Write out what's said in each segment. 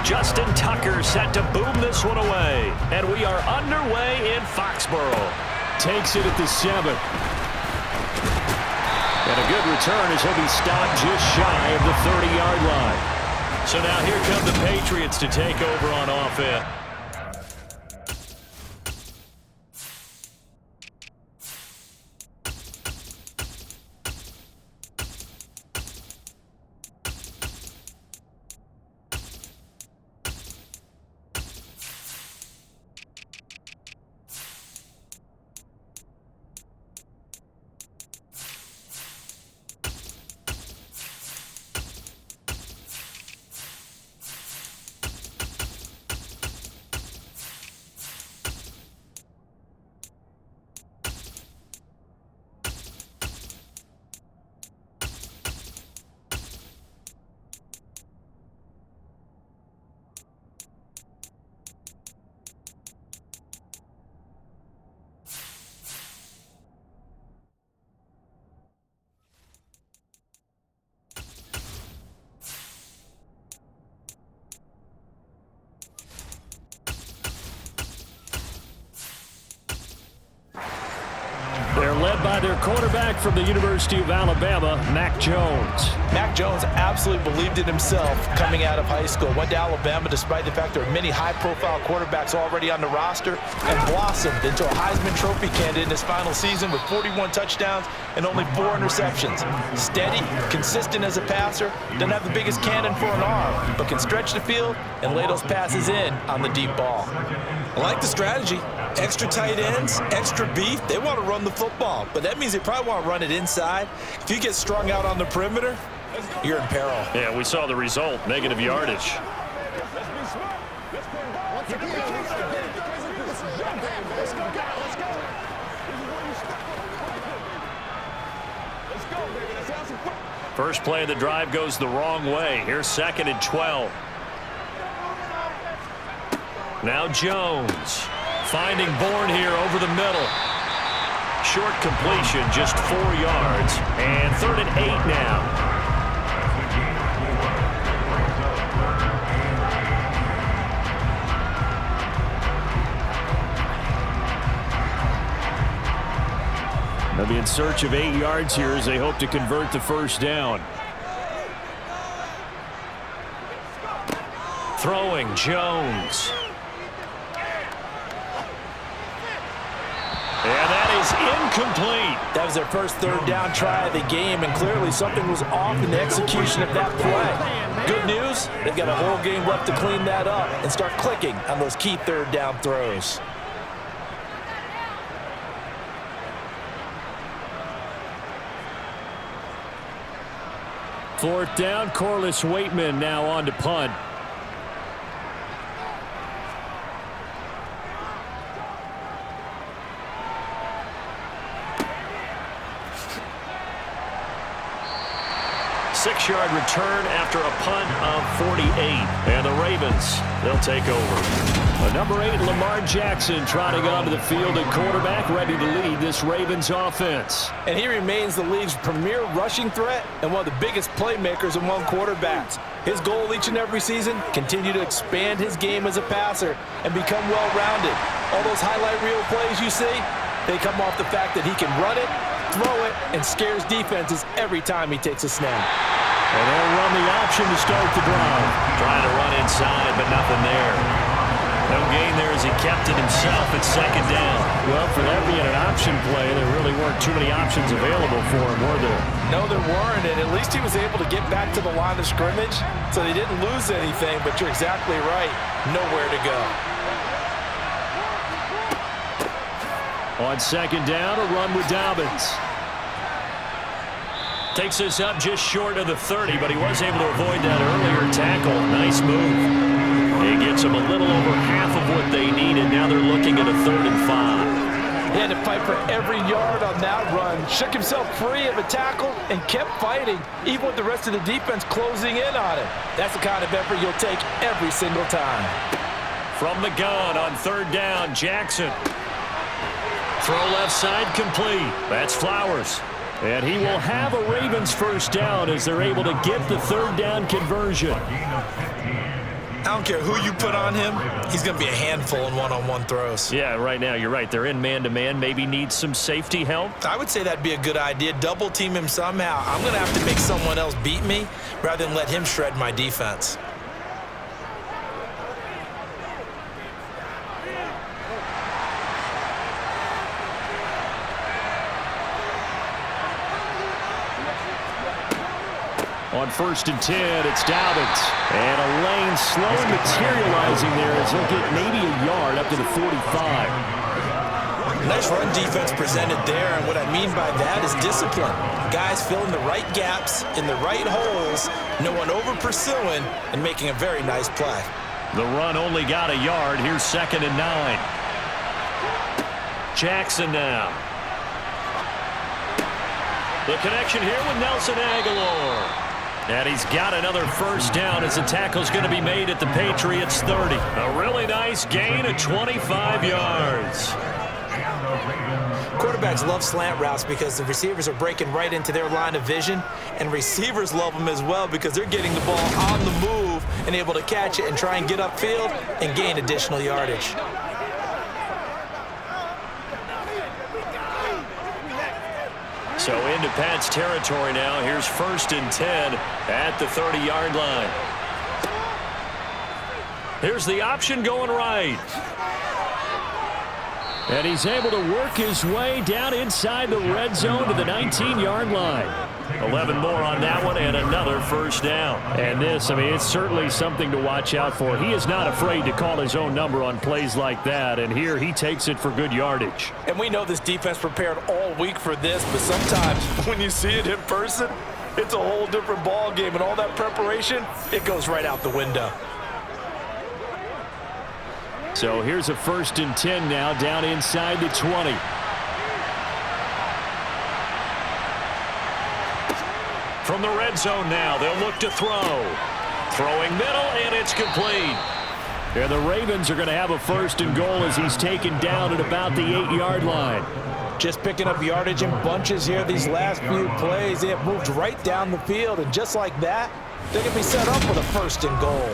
Justin Tucker set to boom this one away. And we are underway in Foxborough. Takes it at the 7. And a good return as he'll be stopped just shy of the 30-yard line. So now here come the Patriots to take over on offense. They're led by their quarterback from the University of Alabama, Mac Jones. Mac Jones absolutely believed in himself coming out of high school. Went to Alabama despite the fact there are many high-profile quarterbacks already on the roster, and blossomed into a Heisman Trophy candidate in his final season with 41 touchdowns and only 4 interceptions. Steady, consistent as a passer, doesn't have the biggest cannon for an arm, but can stretch the field and lay those passes in on the deep ball. I like the strategy. Extra tight ends, extra beef. They want to run the football, but that means they probably want to run it inside. If you get strung out on the perimeter, you're in peril. Yeah, we saw the result, negative yardage. First play of the drive goes the wrong way. Here's 2nd and 12. Now Jones. Finding Bourne here over the middle. Short completion, just 4 yards. And 3rd and 8 now. They'll be in search of 8 yards here as they hope to convert the first down. Throwing Jones. And that is incomplete. That was their first 3rd down try of the game, and clearly something was off in the execution of that play. Good news, they've got a whole game left to clean that up and start clicking on those key 3rd down throws. Fourth down, Corliss Waitman now on to punt. Six-yard return after a punt of 48. And the Ravens, they'll take over. The number 8, Lamar Jackson, trotting onto the field at quarterback, ready to lead this Ravens offense. And he remains the league's premier rushing threat and one of the biggest playmakers among quarterbacks. His goal each and every season, continue to expand his game as a passer and become well-rounded. All those highlight reel plays you see, they come off the fact that he can run it, throw it, and scares defenses every time he takes a snap. And they'll run the option to start the drive. Trying to run inside, but nothing there. No gain there as he kept it himself at 2nd down. Well, for that being an option play, there really weren't too many options available for him, were there? No, there weren't, and at least he was able to get back to the line of scrimmage, so they didn't lose anything, but you're exactly right. Nowhere to go. On 2nd down, a run with Dobbins. Takes us up just short of the 30, but he was able to avoid that earlier tackle. Nice move. It gets them a little over half of what they needed. Now they're looking at a 3rd and 5. He had to fight for every yard on that run. Shook himself free of a tackle and kept fighting, even with the rest of the defense closing in on him. That's the kind of effort you'll take every single time. From the gun on 3rd down, Jackson. Throw left side complete. That's Flowers. And he will have a Ravens first down as they're able to get the 3rd down conversion. I don't care who you put on him, he's going to be a handful in one-on-one throws. Yeah, right now you're right. They're in man-to-man. Maybe needs some safety help. I would say that'd be a good idea. Double team him somehow. I'm going to have to make someone else beat me rather than let him shred my defense. On 1st and 10, it's Dobbins. And a lane slowly materializing there as he'll get maybe a yard up to the 45. Nice run defense presented there, and what I mean by that is discipline. Guys filling the right gaps in the right holes, no one over-pursuing, and making a very nice play. The run only got a yard. Here's 2nd and 9. Jackson now. The connection here with Nelson Aguilar. And he's got another first down as the tackle's going to be made at the Patriots 30. A really nice gain of 25 yards. Quarterbacks love slant routes because the receivers are breaking right into their line of vision, and receivers love them as well because they're getting the ball on the move and able to catch it and try and get upfield and gain additional yardage. So into Pat's territory now. Here's 1st and 10 at the 30-yard line. Here's the option going right. And he's able to work his way down inside the red zone to the 19-yard line. 11 more on that one and another first down. And this, I mean, it's certainly something to watch out for. He is not afraid to call his own number on plays like that, and here he takes it for good yardage. And we know this defense prepared all week for this, but sometimes when you see it in person, it's a whole different ball game, and all that preparation, it goes right out the window. So here's a 1st and 10 now down inside the 20. From the red zone now, they'll look to throw. Throwing middle, and it's complete. And the Ravens are going to have a 1st and goal as he's taken down at about the 8-yard line. Just picking up yardage in bunches here these last few plays. They have moved right down the field, and just like that, they can be set up with a 1st and goal.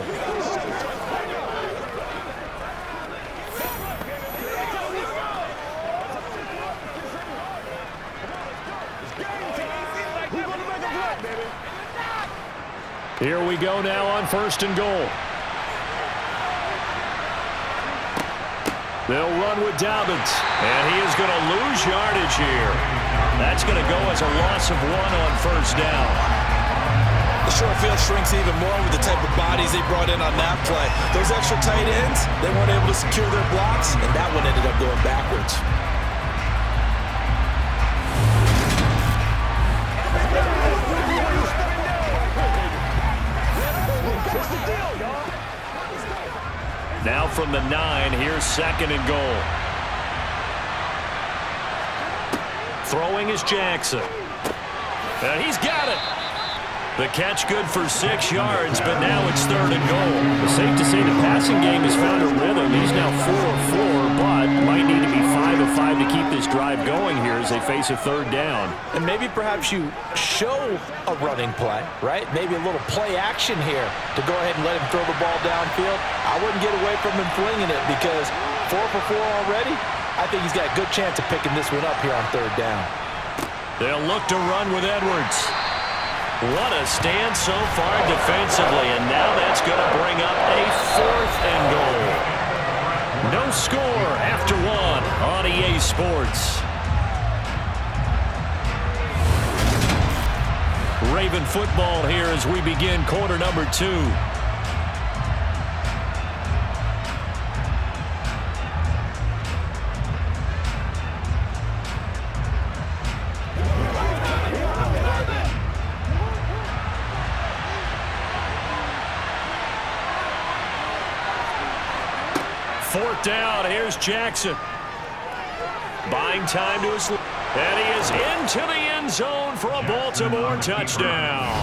Here we go now on 1st and goal. They'll run with Dobbins, and he is going to lose yardage here. That's going to go as a loss of 1 on 1st down. The short field shrinks even more with the type of bodies they brought in on that play. Those extra tight ends, they weren't able to secure their blocks, and that one ended up going backwards. Now from the 9, here's 2nd and goal. Throwing is Jackson. And he's got it. The catch good for 6 yards, but now it's 3rd and goal. It's safe to say the passing game has found a rhythm. He's now 4 of 4, but might need to be 5 of 5 to keep this drive going here as they face a 3rd down. And maybe perhaps you show a running play, right? Maybe a little play action here to go ahead and let him throw the ball downfield. I wouldn't get away from him flinging it because 4 for 4 already. I think he's got a good chance of picking this one up here on 3rd down. They'll look to run with Edwards. What a stand so far defensively, and now that's going to bring up a 4th and goal. No score after 1 on EA Sports. Raven football here as we begin quarter number 2. Fourth down, here's Jackson. Buying time to his left. And he is into the end zone for a Baltimore touchdown.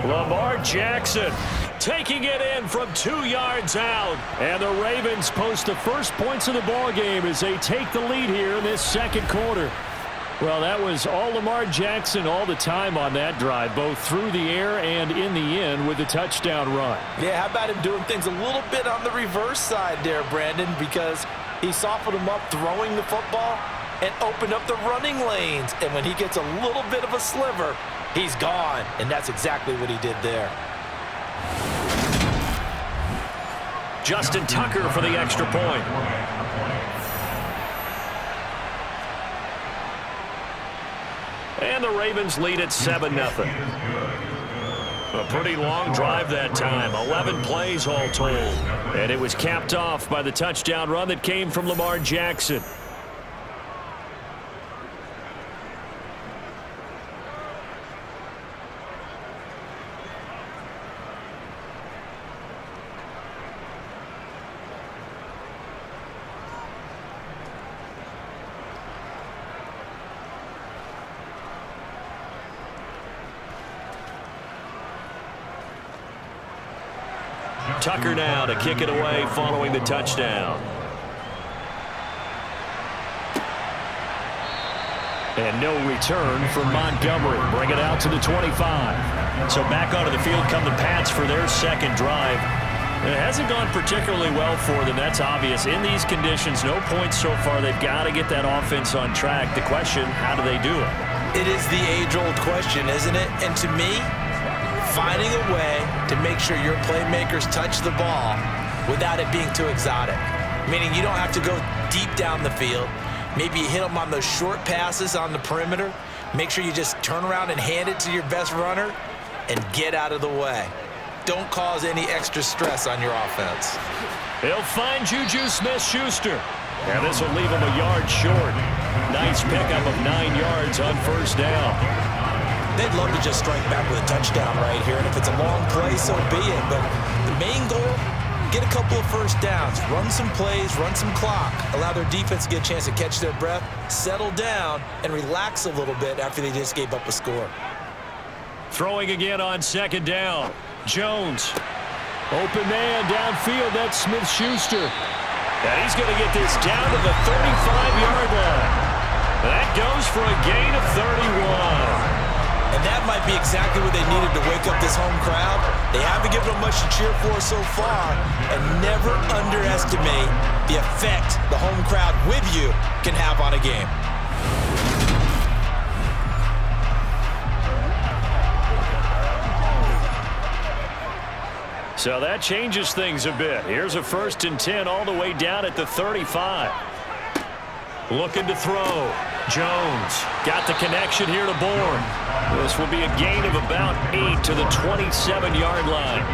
Lamar Jackson taking it in from 2 yards out. And the Ravens post the first points of the ball game as they take the lead here in this 2nd quarter. Well, that was all Lamar Jackson all the time on that drive, both through the air and in the end with the touchdown run. Yeah, how about him doing things a little bit on the reverse side there, Brandon, because he softened him up throwing the football and opened up the running lanes. And when he gets a little bit of a sliver, he's gone. And that's exactly what he did there. Justin Tucker for the extra point. And the Ravens lead at 7-0. A pretty long drive that time, 11 plays all told. And it was capped off by the touchdown run that came from Lamar Jackson. Tucker now to kick it away following the touchdown. And no return from Montgomery. Bring it out to the 25. So back onto the field come the Pats for their second drive. It hasn't gone particularly well for them. That's obvious. In these conditions, no points so far. They've got to get that offense on track. The question, how do they do it? It is the age-old question, isn't it? And to me, finding a way to make sure your playmakers touch the ball without it being too exotic. Meaning you don't have to go deep down the field. Maybe you hit them on those short passes on the perimeter. Make sure you just turn around and hand it to your best runner and get out of the way. Don't cause any extra stress on your offense. He'll find Juju Smith-Schuster. And this will leave him a yard short. Nice pickup of 9 yards on first down. They'd love to just strike back with a touchdown right here, and if it's a long play, so be it. But the main goal, get a couple of first downs, run some plays, run some clock, allow their defense to get a chance to catch their breath, settle down, and relax a little bit after they just gave up a score. Throwing again on second down. Jones. Open man downfield. That's Smith-Schuster. And he's going to get this down to the 35-yard line. That goes for a gain of 31. And that might be exactly what they needed to wake up this home crowd. They haven't given them much to cheer for so far, and never underestimate the effect the home crowd with you can have on a game. So that changes things a bit. Here's a 1st and 10 all the way down at the 35. Looking to throw. Jones got the connection here to Bourne. This will be a gain of about 8 to the 27-yard line.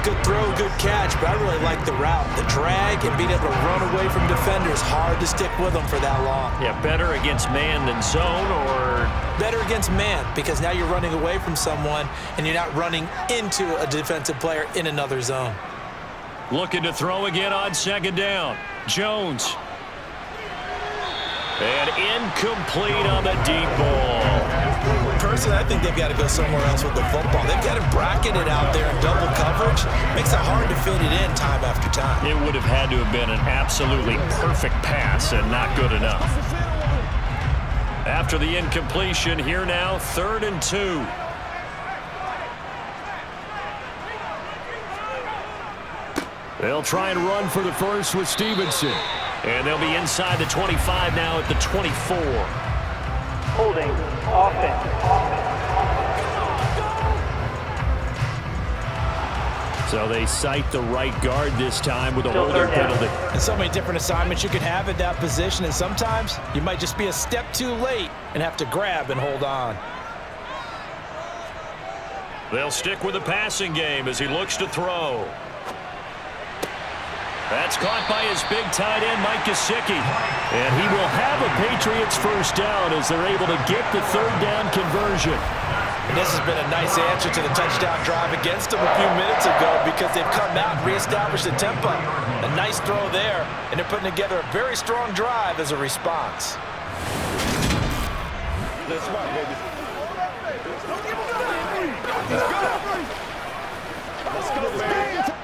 Good throw, good catch, but I really like the route. The drag and being able to run away from defenders, hard to stick with them for that long. Yeah, better against man than zone, or? Better against man, because now you're running away from someone and you're not running into a defensive player in another zone. Looking to throw again on second down. Jones. And incomplete on the deep ball. Personally, I think they've got to go somewhere else with the football. They've got him bracketed out there in double coverage. Makes it hard to fit it in time after time. It would have had to have been an absolutely perfect pass and not good enough. After the incompletion, here now, 3rd and 2. They'll try and run for the first with Stevenson. And they'll be inside the 25 now at the 24. Holding offense. So they cite the right guard this time with a holding penalty. And so many different assignments you could have at that position, and sometimes you might just be a step too late and have to grab and hold on. They'll stick with the passing game as he looks to throw. That's caught by his big tight end, Mike Gesicki. And he will have a Patriots first down as they're able to get the 3rd down conversion. And this has been a nice answer to the touchdown drive against them a few minutes ago because they've come out and reestablished the tempo. A nice throw there, and they're putting together a very strong drive as a response. Let's go, baby. Let's go, baby.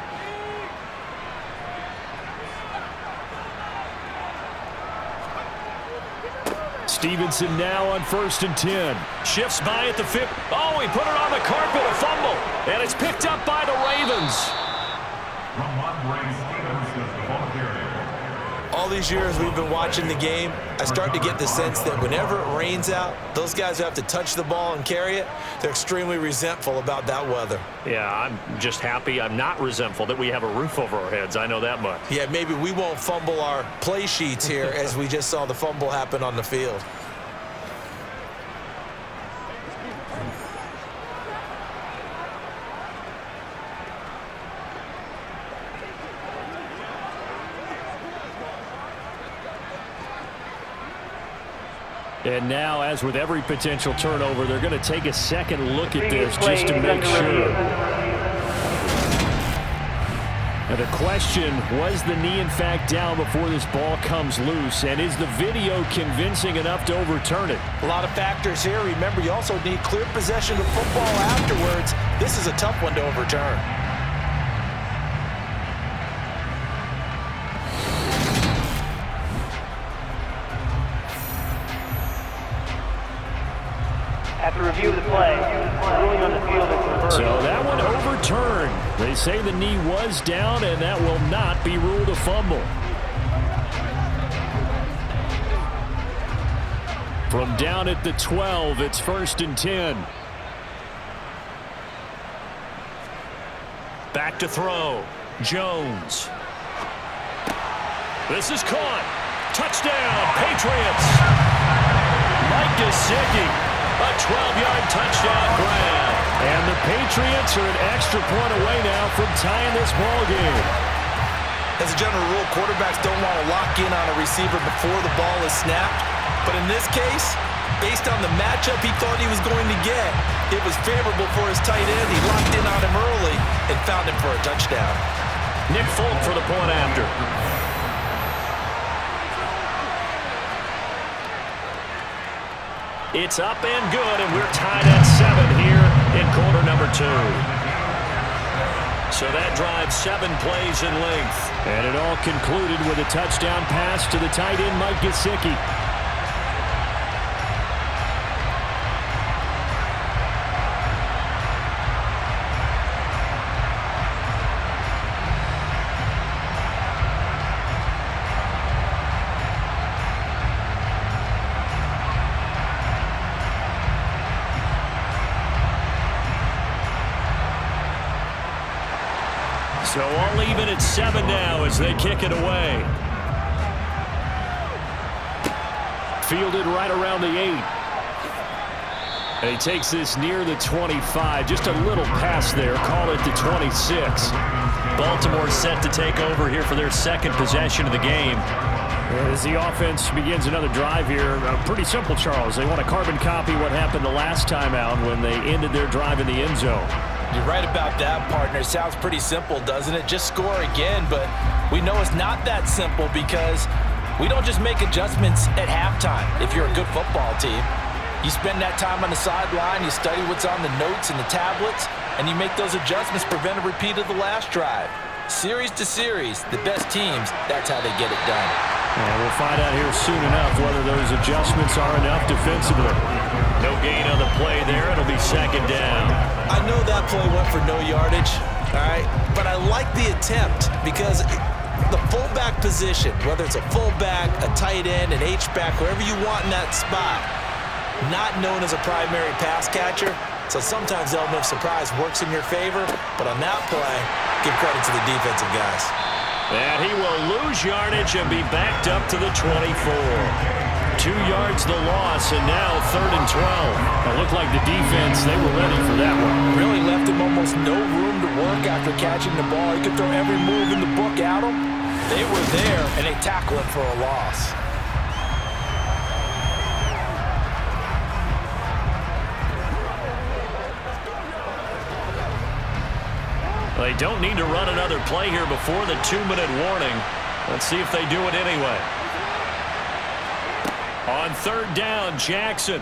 Stevenson now on 1st and 10. Shifts by at the 5th. Oh, he put it on the carpet, a fumble. And it's picked up by the Ravens. All these years we've been watching the game, I start to get the sense that whenever it rains out, those guys who have to touch the ball and carry it, they're extremely resentful about that weather. Yeah, I'm just happy I'm not resentful that we have a roof over our heads. I know that much. Yeah, maybe we won't fumble our play sheets here as we just saw the fumble happen on the field. And now, as with every potential turnover, they're going to take a second look at this just to make sure. And the question, was the knee in fact down before this ball comes loose? And is the video convincing enough to overturn it? A lot of factors here. Remember, you also need clear possession of football afterwards. This is a tough one to overturn. After review of the play, ruling on the field is reversed. So that one overturned. They say the knee was down, and that will not be ruled a fumble. From down at the 12, it's 1st and 10. Back to throw. Jones. This is caught. Touchdown, Patriots. Mike Gesicki. A 12-yard touchdown grab. And the Patriots are an extra point away now from tying this ball game. As a general rule, quarterbacks don't want to lock in on a receiver before the ball is snapped. But in this case, based on the matchup he thought he was going to get, it was favorable for his tight end. He locked in on him early and found him for a touchdown. Nick Folk for the point after. It's up and good, and we're tied at 7 here in quarter number 2. So that drives 7 plays in length. And it all concluded with a touchdown pass to the tight end, Mike Gesicki. So all even at 7 now as they kick it away. Fielded right around the 8. And he takes this near the 25. Just a little pass there. Call it the 26. Baltimore set to take over here for their second possession of the game. As the offense begins another drive here, pretty simple, Charles. They want to carbon copy what happened the last time out when they ended their drive in the end zone. You're right about that, partner. Sounds pretty simple, doesn't it? Just score again, but we know it's not that simple because we don't just make adjustments at halftime if you're a good football team. You spend that time on the sideline, you study what's on the notes and the tablets, and you make those adjustments, prevent a repeat of the last drive. Series to series, the best teams, that's how they get it done. And we'll find out here soon enough whether those adjustments are enough defensively. No gain on the play there. It'll be 2nd down. I know that play went for no yardage, all right? But I like the attempt because the fullback position, whether it's a fullback, a tight end, an H-back, wherever you want in that spot, not known as a primary pass catcher. So sometimes the element of surprise works in your favor. But on that play, give credit to the defensive guys. And he will lose yardage and be backed up to the 24. 2 yards the loss, and now 3rd and 12. It looked like the defense, they were ready for that one. Really left him almost no room to work after catching the ball. He could throw every move in the book at him. They were there, and they tackled him for a loss. They don't need to run another play here before the 2-minute warning. Let's see if they do it anyway. On 3rd down, Jackson.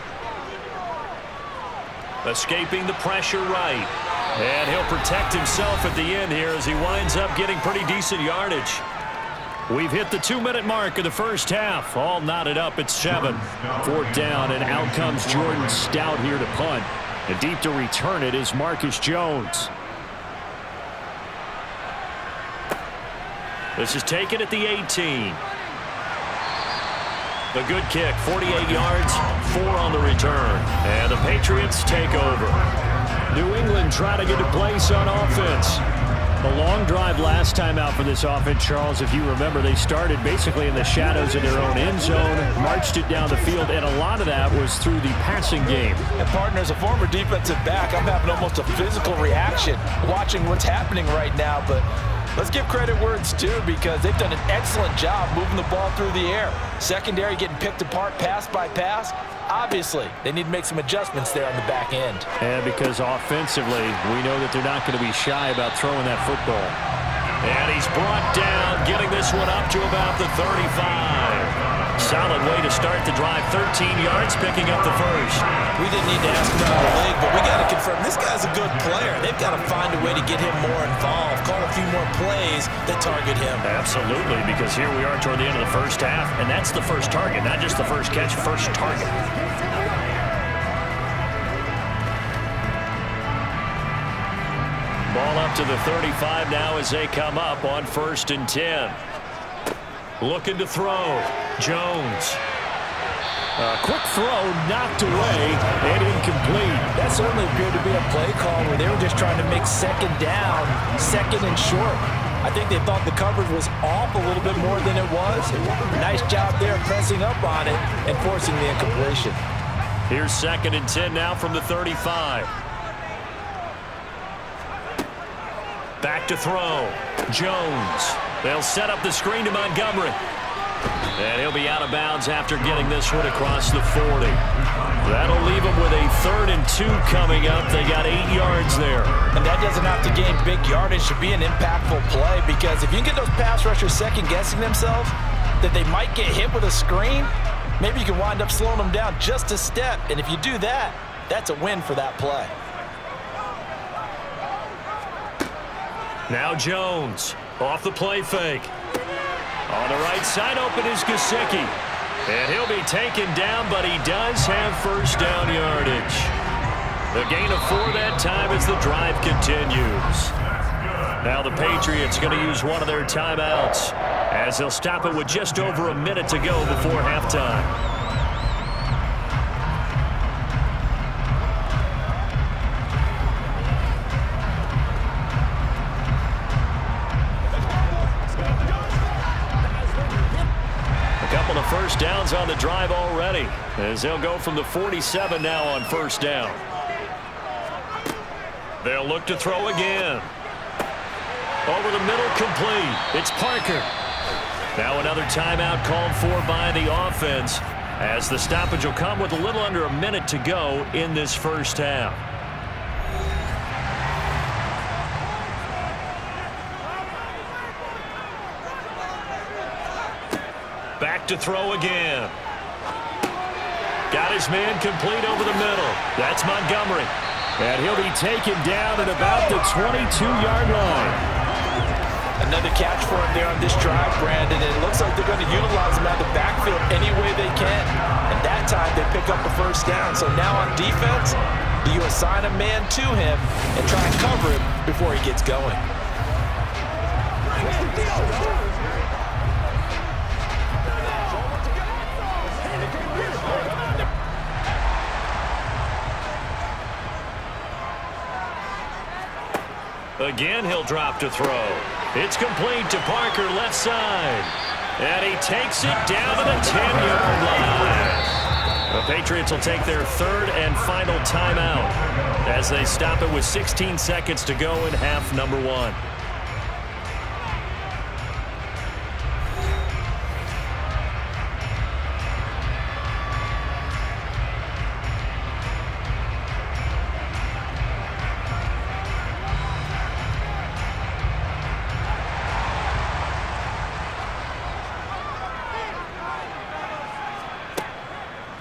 Escaping the pressure right. And he'll protect himself at the end here as he winds up getting pretty decent yardage. We've hit the 2-minute mark of the first half. All knotted up at 7. Fourth down, and out comes Jordan Stout here to punt. And deep to return it is Marcus Jones. This is taken at the 18. The good kick, 48 yards, 4 on the return. And the Patriots take over. New England trying to get a place on offense. A long drive last time out for this offense, Charles. If you remember, they started basically in the shadows of their own end zone, marched it down the field, and a lot of that was through the passing game. And partner, as a former defensive back, I'm having almost a physical reaction watching what's happening right now. But let's give credit where it's due, because they've done an excellent job moving the ball through the air. Secondary getting picked apart pass by pass. Obviously, they need to make some adjustments there on the back end. And because offensively, we know that they're not going to be shy about throwing that football. And he's brought down, getting this one up to about the 35. Solid way to start the drive. 13 yards, picking up the first. We didn't need to ask about the leg, but we got to confirm this guy's a good player. They've got to find a way to get him more involved, call a few more plays that target him. Absolutely, because here we are toward the end of the first half, and that's the first target, not just the first catch, first target. Ball up to the 35 now as they come up on 1st and 10. Looking to throw. Jones. A quick throw knocked away and incomplete. That certainly appeared to be a play call where they were just trying to make second down, second and short. I think they thought the coverage was off a little bit more than it was. Nice job there pressing up on it and forcing the incompletion. Here's 2nd and 10 now from the 35. Back to throw. Jones. They'll set up the screen to Montgomery. And he'll be out of bounds after getting this one across the 40. That'll leave them with a 3rd and 2 coming up. They got 8 yards there. And that doesn't have to gain big yardage to be an impactful play, because if you can get those pass rushers second-guessing themselves that they might get hit with a screen, maybe you can wind up slowing them down just a step. And if you do that, that's a win for that play. Now Jones off the play fake. On the right side open is Gesicki. And he'll be taken down, but he does have first down yardage. The gain of 4 that time as the drive continues. Now the Patriots going to use one of their timeouts as they'll stop it with just over a minute to go before halftime. First downs on the drive already, as they'll go from the 47 now on 1st down. They'll look to throw again. Over the middle, complete. It's Parker. Now another timeout called for by the offense, as the stoppage will come with a little under a minute to go in this first half. Back to throw again. Got his man complete over the middle. That's Montgomery. And he'll be taken down at about the 22-yard line. Another catch for him there on this drive, Brandon. And it looks like they're going to utilize him out of the backfield any way they can. And that time they pick up the first down. So now on defense, do you assign a man to him and try and cover him before he gets going? Again, he'll drop to throw. It's complete to Parker, left side. And he takes it down to the 10-yard line. The Patriots will take their 3rd and final timeout as they stop it with 16 seconds to go in half number 1.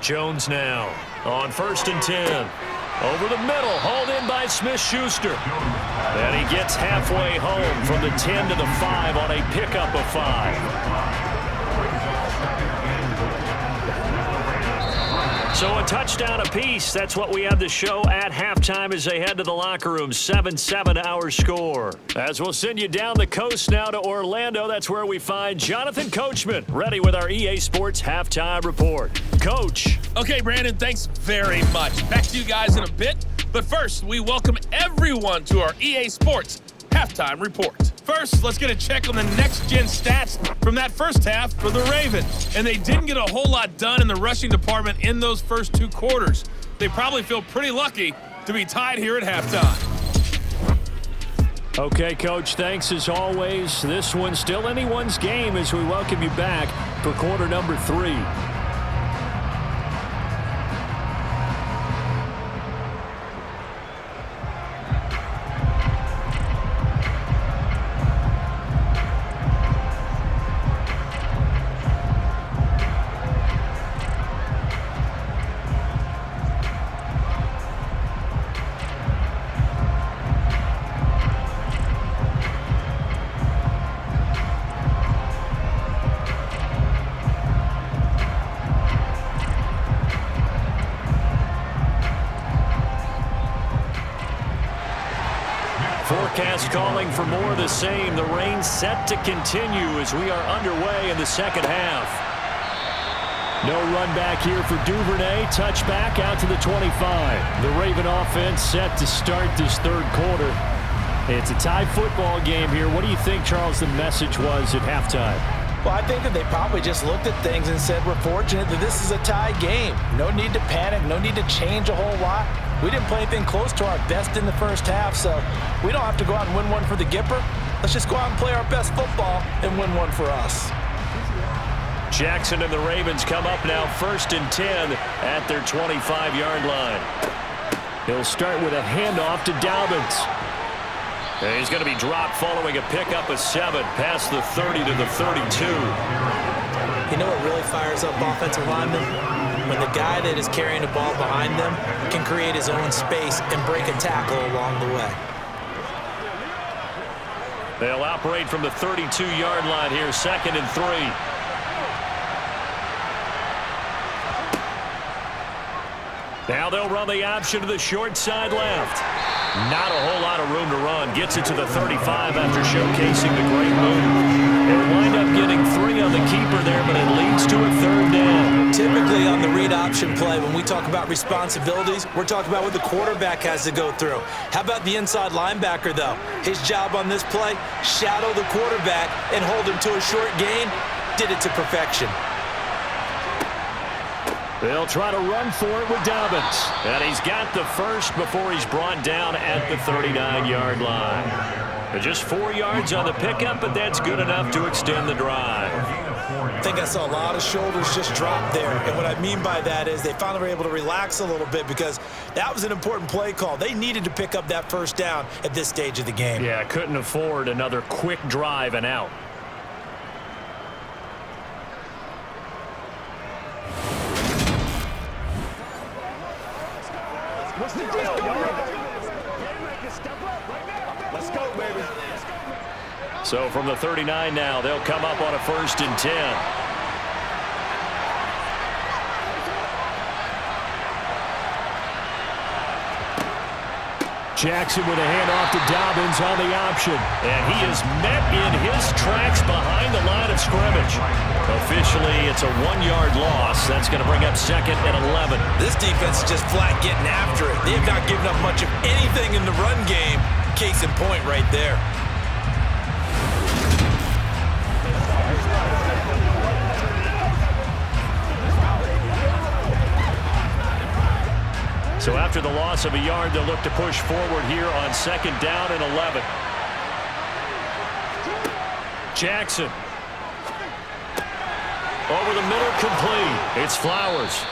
Jones now on 1st and 10. Over the middle, hauled in by Smith-Schuster. And he gets halfway home from the 10 to the 5 on a pickup of 5. So a touchdown apiece. That's what we have to show at halftime as they head to the locker room. 7-7 our score. As we'll send you down the coast now to Orlando, that's where we find Jonathan Coachman, ready with our EA Sports Halftime Report. Coach. Okay, Brandon, thanks very much. Back to you guys in a bit. But first, we welcome everyone to our EA Sports Halftime Report. First, let's get a check on the next-gen stats from that first half for the Ravens. And they didn't get a whole lot done in the rushing department in those first 2 quarters. They probably feel pretty lucky to be tied here at halftime. Okay, Coach, thanks as always. This one's still anyone's game as we welcome you back for quarter number 3. Forecast calling for more of the same. The rain set to continue as we are underway in the second half. No run back here for Duvernay. Touchback out to the 25. The Raven offense set to start this third quarter. It's a tie football game here. What do you think, Charles, the message was at halftime? Well, I think that they probably just looked at things and said, we're fortunate that this is a tie game. No need to panic. No need to change a whole lot. We didn't play anything close to our best in the first half, so we don't have to go out and win one for the Gipper. Let's just go out and play our best football and win one for us. Jackson and the Ravens come up now 1st and 10 at their 25-yard line. He'll start with a handoff to Dobbins. And he's going to be dropped following a pickup of 7 past the 30 to the 32. You know what really fires up offensive linemen? When the guy that is carrying the ball behind them can create his own space and break a tackle along the way. They'll operate from the 32-yard line here, 2nd and 3. Now they'll run the option to the short side left. Not a whole lot of room to run. Gets it to the 35 after showcasing the great move. They'll wind up getting 3 on the keeper there, but it leads to a 3rd down. Typically on the read option play, when we talk about responsibilities, we're talking about what the quarterback has to go through. How about the inside linebacker, though? His job on this play, shadow the quarterback and hold him to a short gain. Did it to perfection. They'll try to run for it with Dobbins. And he's got the first before he's brought down at the 39-yard line. Just 4 yards on the pickup, but that's good enough to extend the drive. I think I saw a lot of shoulders just drop there. And what I mean by that is they finally were able to relax a little bit because that was an important play call. They needed to pick up that first down at this stage of the game. Yeah, couldn't afford another quick drive and out. What's the deal? Let's go, baby. So from the 39 now, they'll come up on a 1st and 10. Jackson with a handoff to Dobbins on the option. And he is met in his tracks behind the line of scrimmage. Officially, it's a 1-yard loss. That's going to bring up 2nd and 11. This defense is just flat getting after it. They have not given up much of anything in the run game. Case in point right there. So after the loss of a yard, they'll look to push forward here on 2nd down and 11. Jackson. Over the middle, complete. It's Flowers.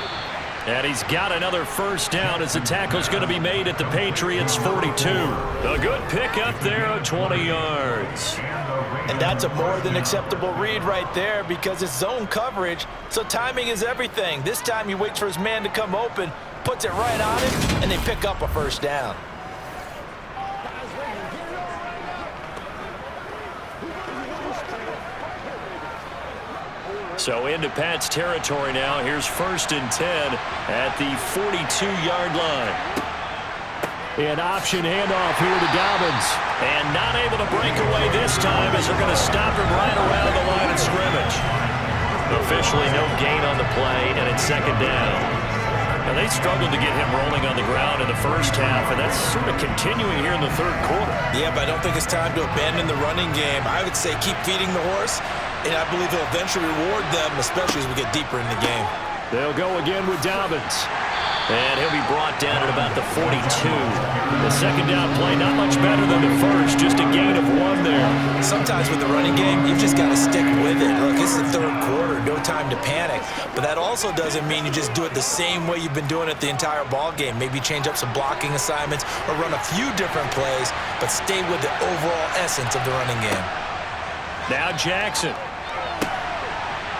And he's got another 1st down as the tackle's going to be made at the Patriots' 42. A good pickup there of 20 yards. And that's a more than acceptable read right there because it's zone coverage, so timing is everything. This time he waits for his man to come open, puts it right on him, and they pick up a first down. So into Pat's territory now. Here's 1st and 10 at the 42-yard line. An option handoff here to Dobbins. And not able to break away this time as they're going to stop him right around the line of scrimmage. Officially no gain on the play, and it's 2nd down. Now they struggled to get him rolling on the ground in the first half, and that's sort of continuing here in the 3rd quarter. Yeah, but I don't think it's time to abandon the running game. I would say keep feeding the horse, and I believe he'll eventually reward them, especially as we get deeper in the game. They'll go again with Dobbins. And he'll be brought down at about the 42. The 2nd down play, not much better than the first, just a gain of 1 there. Sometimes with the running game, you've just got to stick with it. Look, it's the 3rd quarter, no time to panic. But that also doesn't mean you just do it the same way you've been doing it the entire ball game. Maybe change up some blocking assignments or run a few different plays, but stay with the overall essence of the running game. Now Jackson.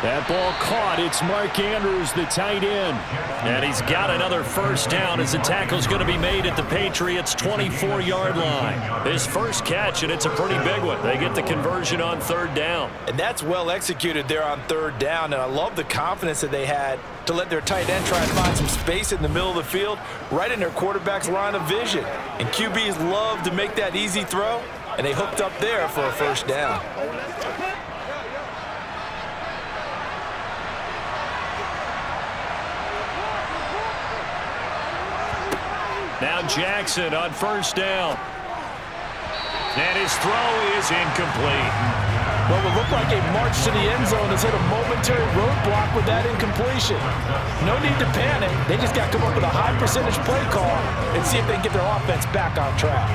That ball caught. It's Mark Andrews, the tight end. And he's got another first down as the tackle's going to be made at the Patriots' 24-yard line. His first catch, and it's a pretty big one. They get the conversion on 3rd down. And that's well executed there on 3rd down, and I love the confidence that they had to let their tight end try and find some space in the middle of the field, right in their quarterback's line of vision. And QBs love to make that easy throw, and they hooked up there for a first down. Now Jackson on 1st down. And his throw is incomplete. Well, it looked like a march to the end zone has hit a momentary roadblock with that incompletion. No need to panic. They just got to come up with a high percentage play call and see if they can get their offense back on track.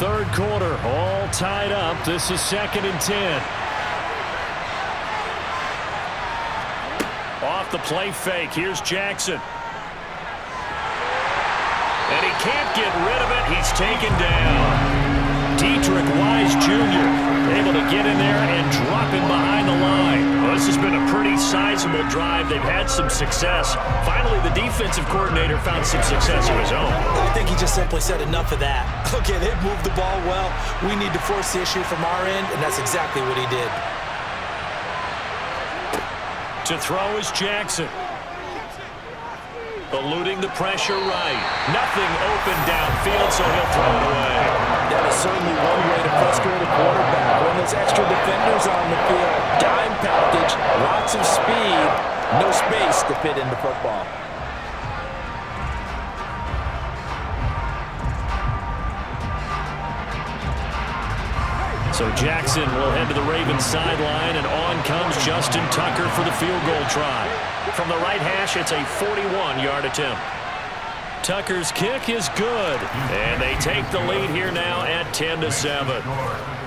3rd quarter, all tied up. This is 2nd and 10. Off the play fake. Here's Jackson. And he can't get rid of it. He's taken down. Dietrich Wise Jr. able to get in there and drop him behind the line. Well, this has been a pretty sizable drive. They've had some success. Finally, the defensive coordinator found some success of his own. I think he just simply said enough of that. Okay, they've moved the ball well. We need to force the issue from our end, and that's exactly what he did. To throw is Jackson. Eluding the pressure right. Nothing open downfield, so he'll throw it away. That is certainly one way to frustrate a quarterback. When there's extra defenders on the field, dime package, lots of speed, no space to fit into football. So Jackson will head to the Ravens sideline, and on comes Justin Tucker for the field goal try. From the right hash, it's a 41-yard attempt. Tucker's kick is good, and they take the lead here now at 10-7.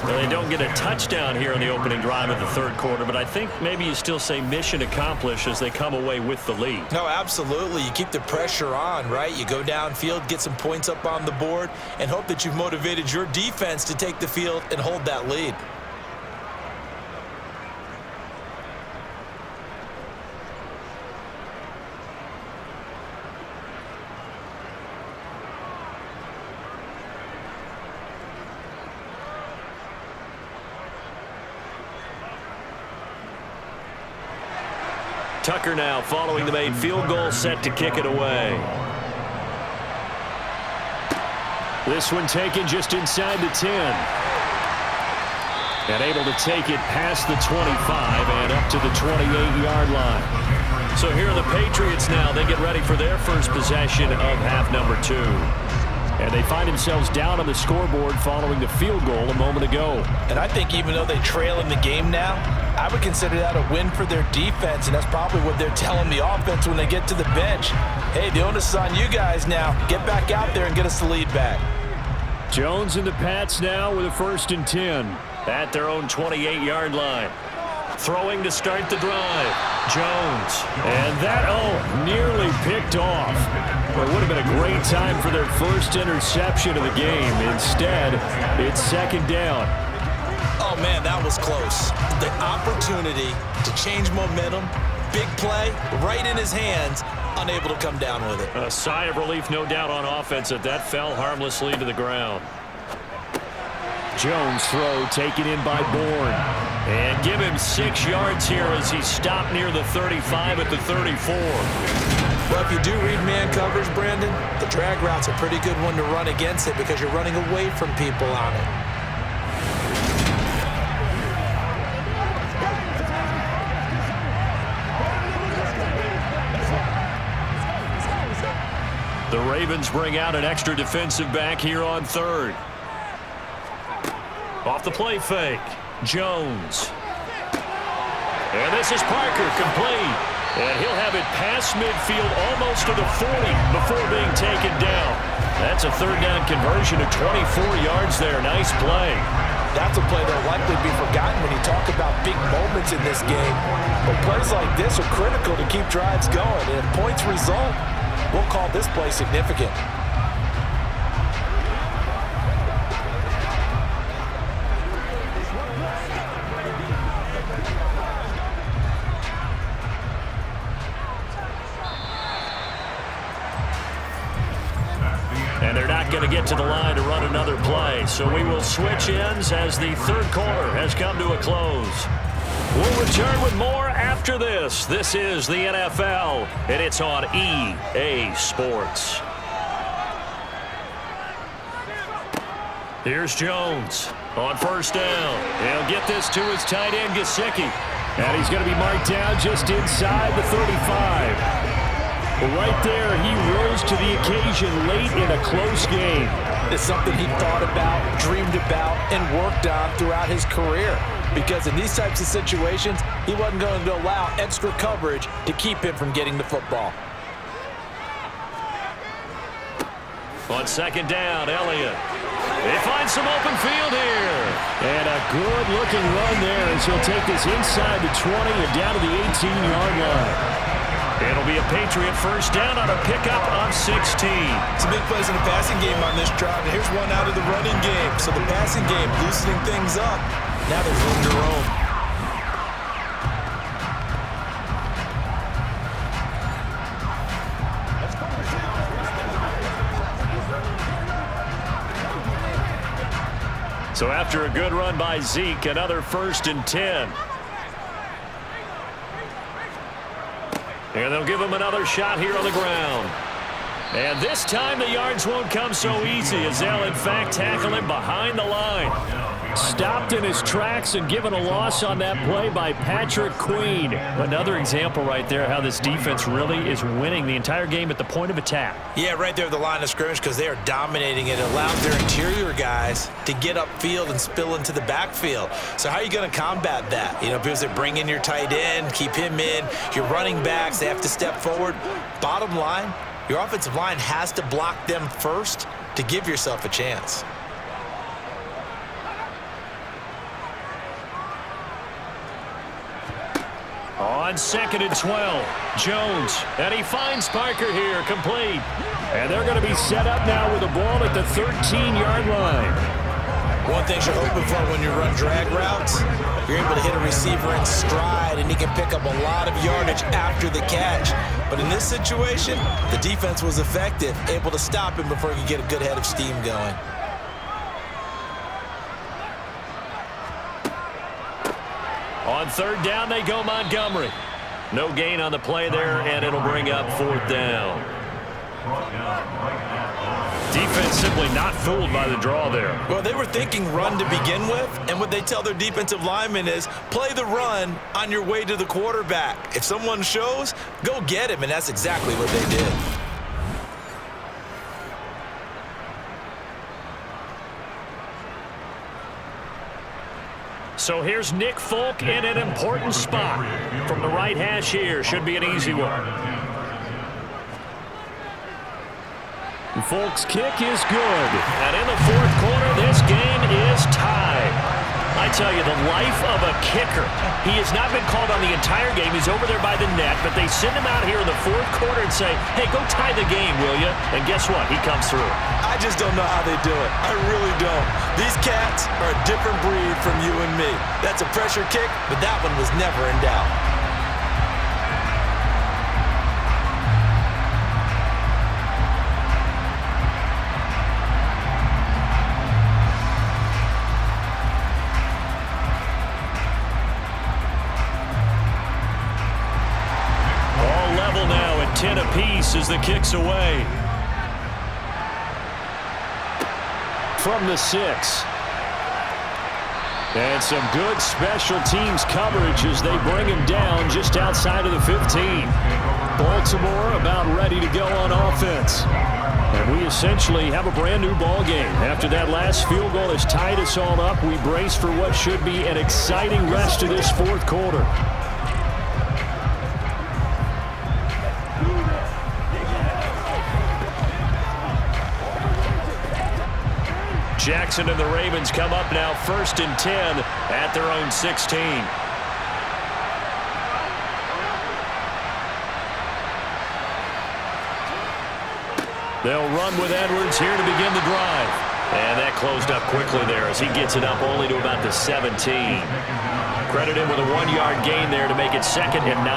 Well, they don't get a touchdown here in the opening drive of the 3rd quarter, but I think maybe you still say mission accomplished as they come away with the lead. No, absolutely. You keep the pressure on, right? You go downfield, get some points up on the board, and hope that you've motivated your defense to take the field and hold that lead. Tucker now following the made field goal, set to kick it away. This one taken just inside the 10. And able to take it past the 25 and up to the 28-yard line. So here are the Patriots now. They get ready for their first possession of half number 2. And they find themselves down on the scoreboard following the field goal a moment ago. And I think even though they trail in the game now, I would consider that a win for their defense, and that's probably what they're telling the offense when they get to the bench. Hey, the onus is on you guys now. Get back out there and get us the lead back. Jones and the Pats now with a 1st and 10. At their own 28-yard line. Throwing to start the drive. Jones. And that, nearly picked off. Well, it would have been a great time for their first interception of the game. Instead, it's 2nd down. Oh, man, that was close. The opportunity to change momentum, big play right in his hands, unable to come down with it. A sigh of relief, no doubt, on offense that fell harmlessly to the ground. Jones throw taken in by Bourne. And give him 6 yards here as he stopped near the 35 at the 34. Well, if you do read man coverage, Brandon, the drag route's a pretty good one to run against it because you're running away from people on it. The Ravens bring out an extra defensive back here on 3rd. Off the play fake. Jones. And this is Parker, complete. And he'll have it past midfield almost to the 40 before being taken down. That's a 3rd down conversion of 24 yards there. Nice play. That's a play that'll likely be forgotten when you talk about big moments in this game. But plays like this are critical to keep drives going. And if points result, we'll call this play significant. And they're not going to get to the line to run another play. So we will switch ends as the 3rd quarter has come to a close. We'll return with more after this. This is the NFL, and it's on EA Sports. Here's Jones on 1st down. He'll get this to his tight end, Gesicki. And he's going to be marked down just inside the 35. Right there, he rose to the occasion late in a close game. It's something he thought about, dreamed about, and worked on throughout his career. Because in these types of situations, he wasn't going to allow extra coverage to keep him from getting the football. On 2nd down, Elliott. They find some open field here. And a good-looking run there as he'll take this inside the 20 and down to the 18-yard line. It'll be a Patriot 1st down on a pickup of 16. Some big plays in the passing game on this drive, and here's one out of the running game. So the passing game loosening things up. Now there's room to roam. So after a good run by Zeke, another 1st and 10. And they'll give him another shot here on the ground. And this time the yards won't come so easy as they'll in fact tackle him behind the line. Stopped in his tracks and given a loss on that play by Patrick Queen. Another example right there how this defense really is winning the entire game at the point of attack. Yeah, right there at the line of scrimmage because they are dominating it. It allows their interior guys to get upfield and spill into the backfield. So how are you going to combat that? You know, because they bring in your tight end, keep him in. Your running backs, they have to step forward. Bottom line, your offensive line has to block them first to give yourself a chance. On 2nd and 12, Jones, and he finds Parker here, complete. And they're going to be set up now with the ball at the 13-yard line. One thing you're hoping for when you run drag routes, you're able to hit a receiver in stride, and he can pick up a lot of yardage after the catch. But in this situation, the defense was effective, able to stop him before he could get a good head of steam going. On 3rd down, they go Montgomery. No gain on the play there, and it'll bring up 4th down. Defense simply not fooled by the draw there. Well, they were thinking run to begin with, and what they tell their defensive linemen is play the run on your way to the quarterback. If someone shows, go get him, and that's exactly what they did. So here's Nick Folk in an important spot. From the right hash here, should be an easy one. Folk's kick is good. And in the 4th quarter, this game is tied. I tell you, the life of a kicker. He has not been called on the entire game. He's over there by the net, but they send him out here in the 4th quarter and say, hey, go tie the game, will you? And guess what? He comes through. I just don't know how they do it. I really don't. These cats are a different breed from you and me. That's a pressure kick, but that one was never in doubt. the kicks away. From the 6. And some good special teams coverage as they bring him down just outside of the 15. Baltimore about ready to go on offense. And we essentially have a brand new ball game. After that last field goal has tied us all up, we brace for what should be an exciting rest of this fourth quarter. Jackson and the Ravens come up now 1st and 10 at their own 16. They'll run with Edwards here to begin the drive. And that closed up quickly there as he gets it up only to about the 17. Credit him with a 1-yard gain there to make it 2nd and 9.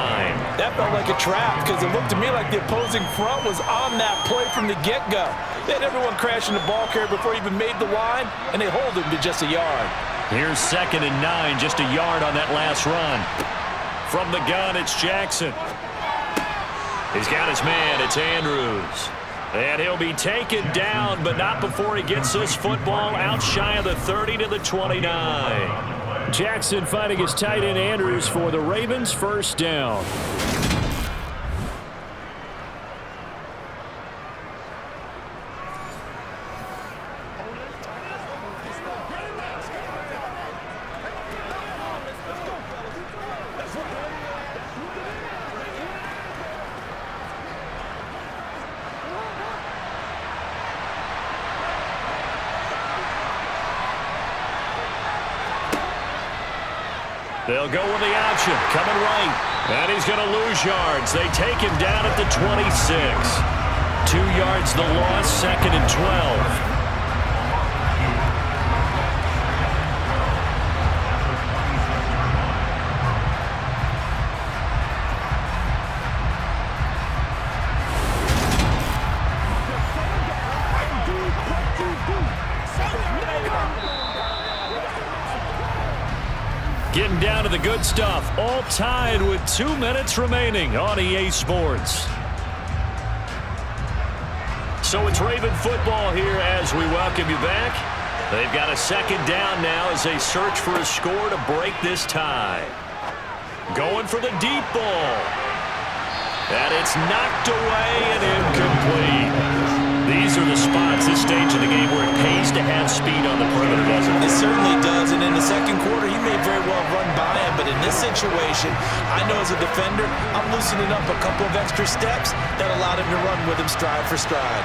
That felt like a trap because it looked to me like the opposing front was on that play from the get-go. They had everyone crashing the ball carrier before he even made the line, and they hold him to just a yard. Here's 2nd and 9, just a yard on that last run. From the gun, it's Jackson. He's got his man. It's Andrews. And he'll be taken down, but not before he gets this football out shy of the 30 to the 29. Jackson finding his tight end Andrews for the Ravens' first down. They'll go with the option, coming right. And he's going to lose yards. They take him down at the 26. 2 yards the loss, 2nd and 12. Getting down to the good stuff, all tied with 2 minutes remaining on EA Sports. So it's Raven football here as we welcome you back. They've got a 2nd down now as they search for a score to break this tie. Going for the deep ball. And it's knocked away and incomplete. These are the spots, this stage of the game, where it pays to have speed on the perimeter, doesn't it? It certainly does, and in the second quarter, he may very well run by him, but in this situation, I know as a defender, I'm loosening up a couple of extra steps that allowed him to run with him stride for stride.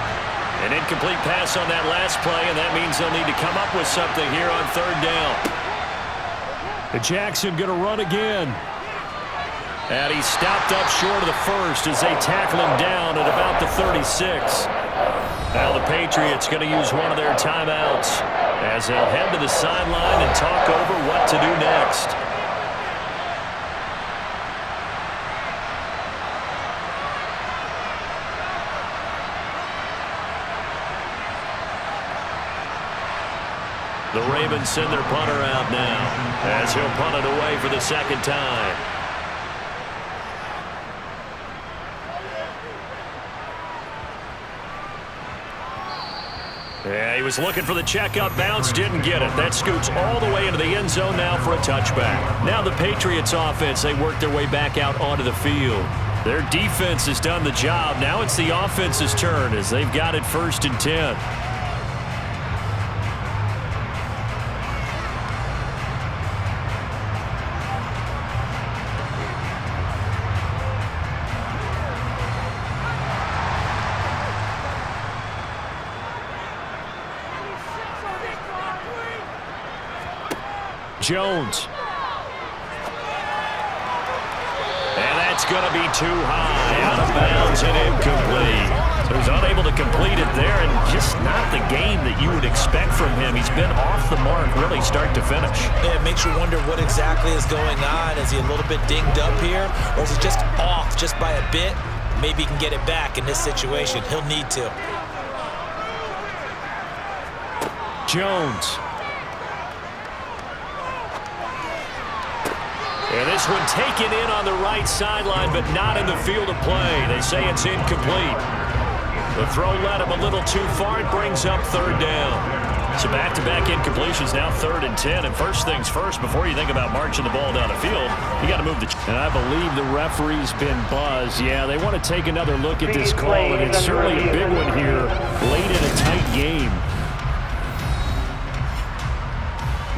An incomplete pass on that last play, and that means they'll need to come up with something here on 3rd down. Jackson going to run again. And he stopped up short of the first as they tackle him down at about the 36. Now the Patriots going to use one of their timeouts as they'll head to the sideline and talk over what to do next. The Ravens send their punter out now as he'll punt it away for the 2nd time. Yeah, he was looking for the checkup bounce, didn't get it. That scoots all the way into the end zone now for a touchback. Now the Patriots offense, they work their way back out onto the field. Their defense has done the job. Now it's the offense's turn as they've got it 1st and 10. Jones. And that's going to be too high, out of bounds and incomplete. So he's unable to complete it there, and just not the game that you would expect from him. He's been off the mark really start to finish. Yeah, it makes you wonder what exactly is going on. Is he a little bit dinged up here, or is he just off just by a bit? Maybe he can get it back in this situation. He'll need to. And this one taken in on the right sideline, but not in the field of play. They say it's incomplete. The throw led him a little too far. It brings up third down. So back-to-back incompletions, now 3rd and 10. And first things first, before you think about marching the ball down the field, you got to move the... And I believe the referee's been buzzed. Yeah, they want to take another look at this call, and it's certainly a big one here late in a tight game.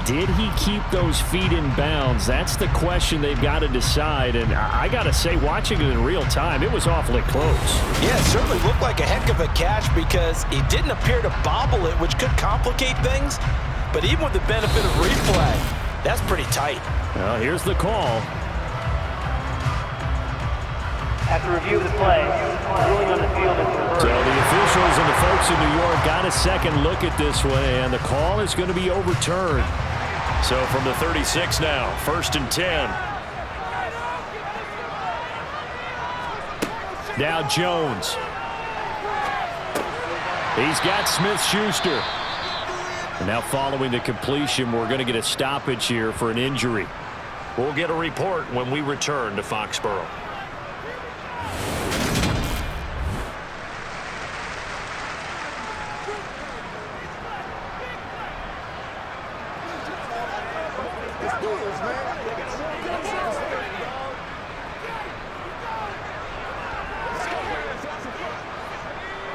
Did he keep those feet in bounds? That's the question they've got to decide. And I got to say, watching it in real time, it was awfully close. Yeah, it certainly looked like a heck of a catch because he didn't appear to bobble it, which could complicate things. But even with the benefit of replay, that's pretty tight. Well, here's the call. After review of the play, ruling on the field is reversed. So the officials and the folks in New York got a second look at this one, and the call is going to be overturned. So from the 36 now, 1st and 10. Now Jones. He's got Smith-Schuster. And now following the completion, we're going to get a stoppage here for an injury. We'll get a report when we return to Foxborough.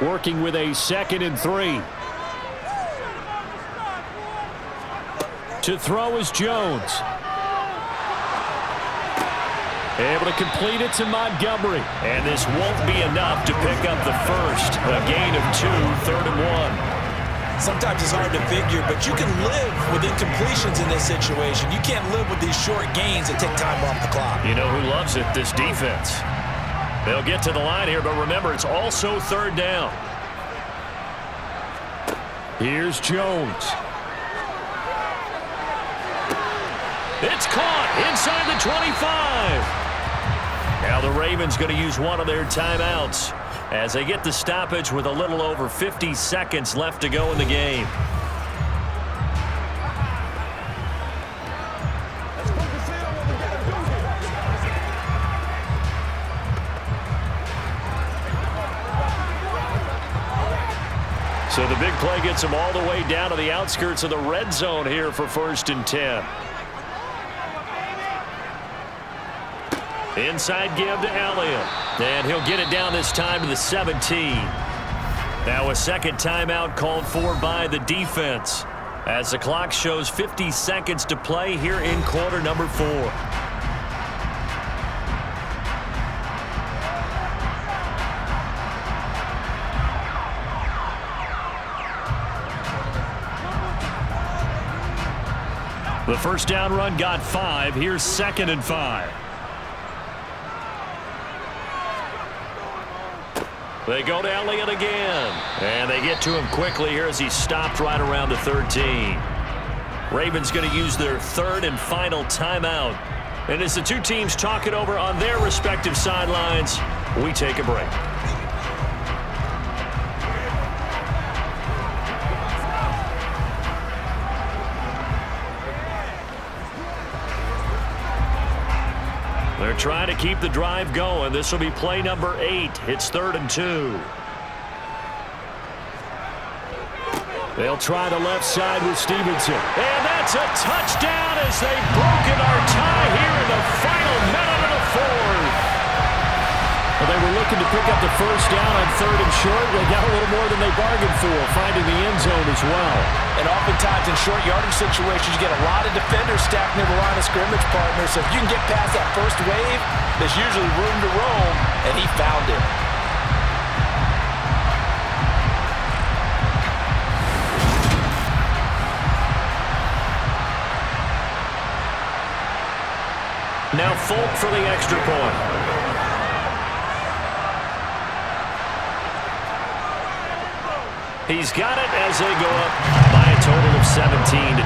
Working with a 2nd and 3. To throw is Jones. Able to complete it to Montgomery. And this won't be enough to pick up the first. A gain of 2, 3rd and 1. Sometimes it's hard to figure, but you can live with incompletions in this situation. You can't live with these short gains that take time off the clock. You know who loves it? This defense. They'll get to the line here, but remember, it's also 3rd down. Here's Jones. It's caught inside the 25. Now the Ravens going to use one of their timeouts as they get the stoppage with a little over 50 seconds left to go in the game. So the big play gets them all the way down to the outskirts of the red zone here for 1st and 10. Inside give to Elliott. And he'll get it down this time to the 17. Now a second timeout called for by the defense as the clock shows 50 seconds to play here in quarter number 4. The first down run got 5. Here's 2nd and 5. They go to Elliott again. And they get to him quickly here as he stopped right around the 13. Ravens going to use their 3rd and final timeout. And as the two teams talk it over on their respective sidelines, we take a break. They're trying to keep the drive going. This will be play number 8. It's 3rd and 2. They'll try the left side with Stevenson. And that's a touchdown as they've broken our tie here in the final minute of the 4th. Well, they were looking to pick up the first down on 3rd and short. They got a little more than they bargained for, finding the end zone as well. And oftentimes in short yardage situations, you get a lot of defenders stacked near the line of scrimmage, partner. So if you can get past that first wave, there's usually room to roam, and he found it. Now Folk for the extra point. He's got it as they go up by a total of 17-10.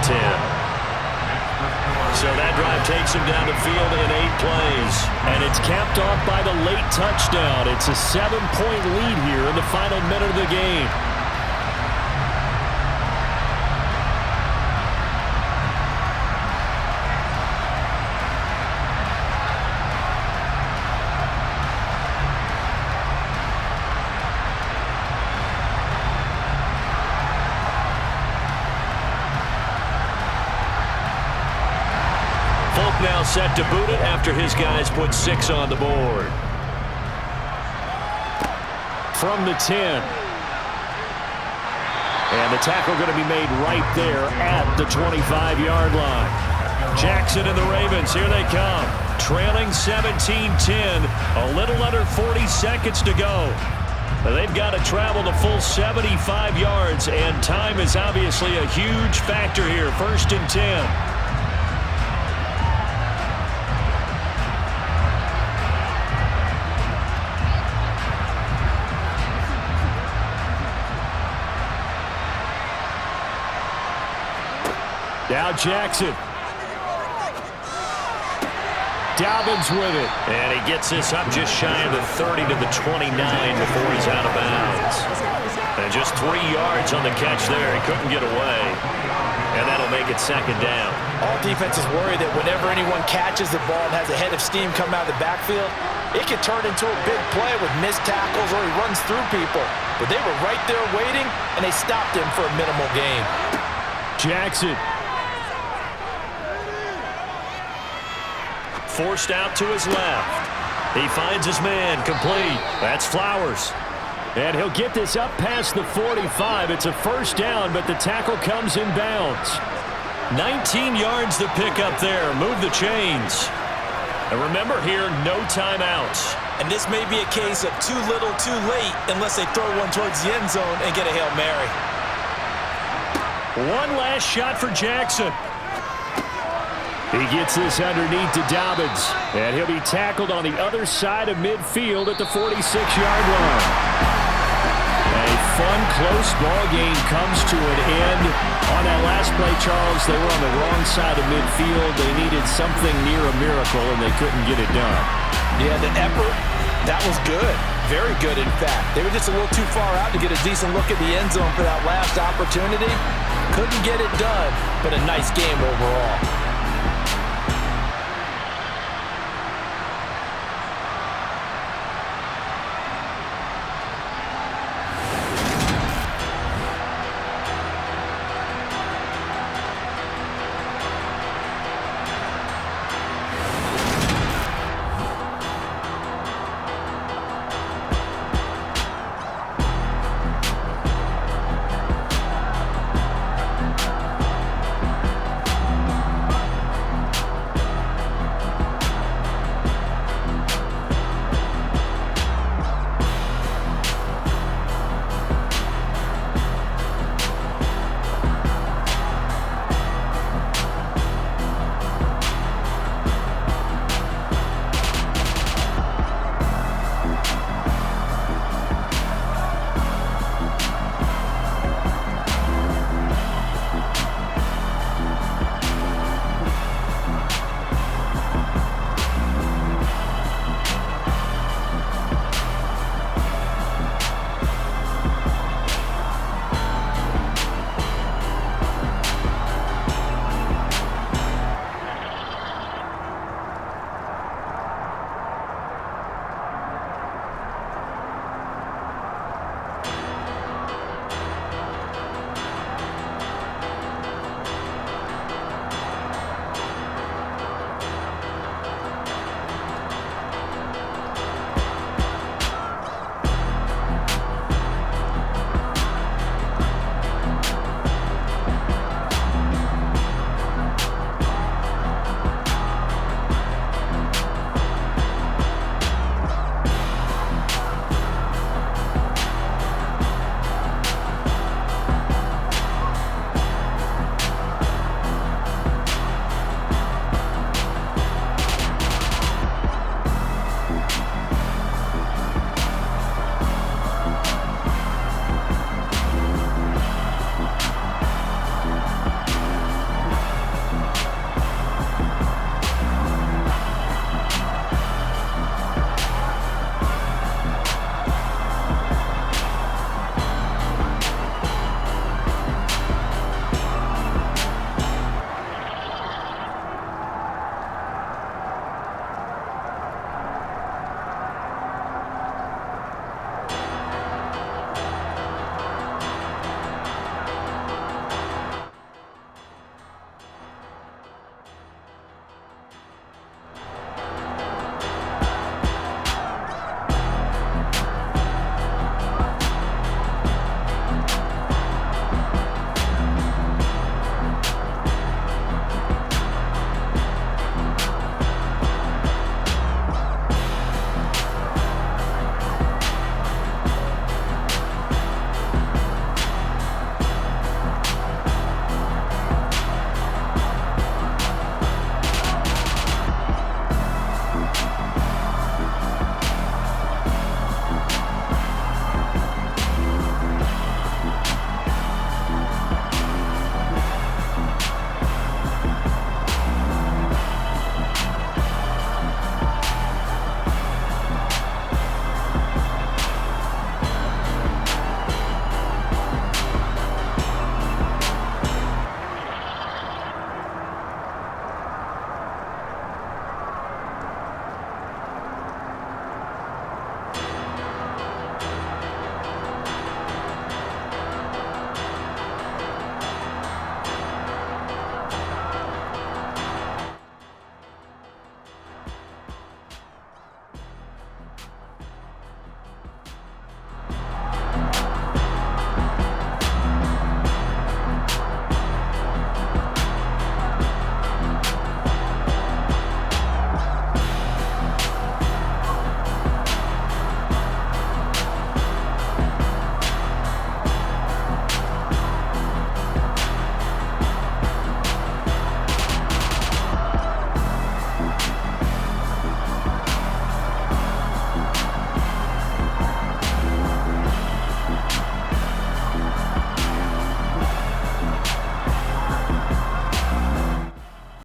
So that drive takes him down the field in 8 plays. And it's capped off by the late touchdown. It's a 7-point lead here in the final minute of the game. now set to boot it after his guys put 6 on the board. From the 10. And the tackle going to be made right there at the 25-yard line. Jackson and the Ravens, here they come. Trailing 17-10, a little under 40 seconds to go. They've got to travel the full 75 yards, and time is obviously a huge factor here. 1st and 10. Now Jackson. Dobbins with it. And he gets this up just shy of the 30 to the 29 before he's out of bounds. And just 3 yards on the catch there. He couldn't get away. And that'll make it 2nd down. All defenses worry that whenever anyone catches the ball and has a head of steam come out of the backfield, it could turn into a big play with missed tackles or he runs through people. But they were right there waiting, and they stopped him for a minimal gain. Jackson. Forced out to his left. He finds his man complete. That's Flowers. And he'll get this up past the 45. It's a 1st down, but the tackle comes in bounds. 19 yards to pick up there. Move the chains. And remember here, no timeouts. And this may be a case of too little, too late, unless they throw one towards the end zone and get a Hail Mary. One last shot for Jackson. He gets this underneath to Dobbins, and he'll be tackled on the other side of midfield at the 46-yard line. A fun, close ball game comes to an end. On that last play, Charles, they were on the wrong side of midfield. They needed something near a miracle, and they couldn't get it done. Yeah, the effort, that was good. Very good, in fact. They were just a little too far out to get a decent look at the end zone for that last opportunity. Couldn't get it done, but a nice game overall.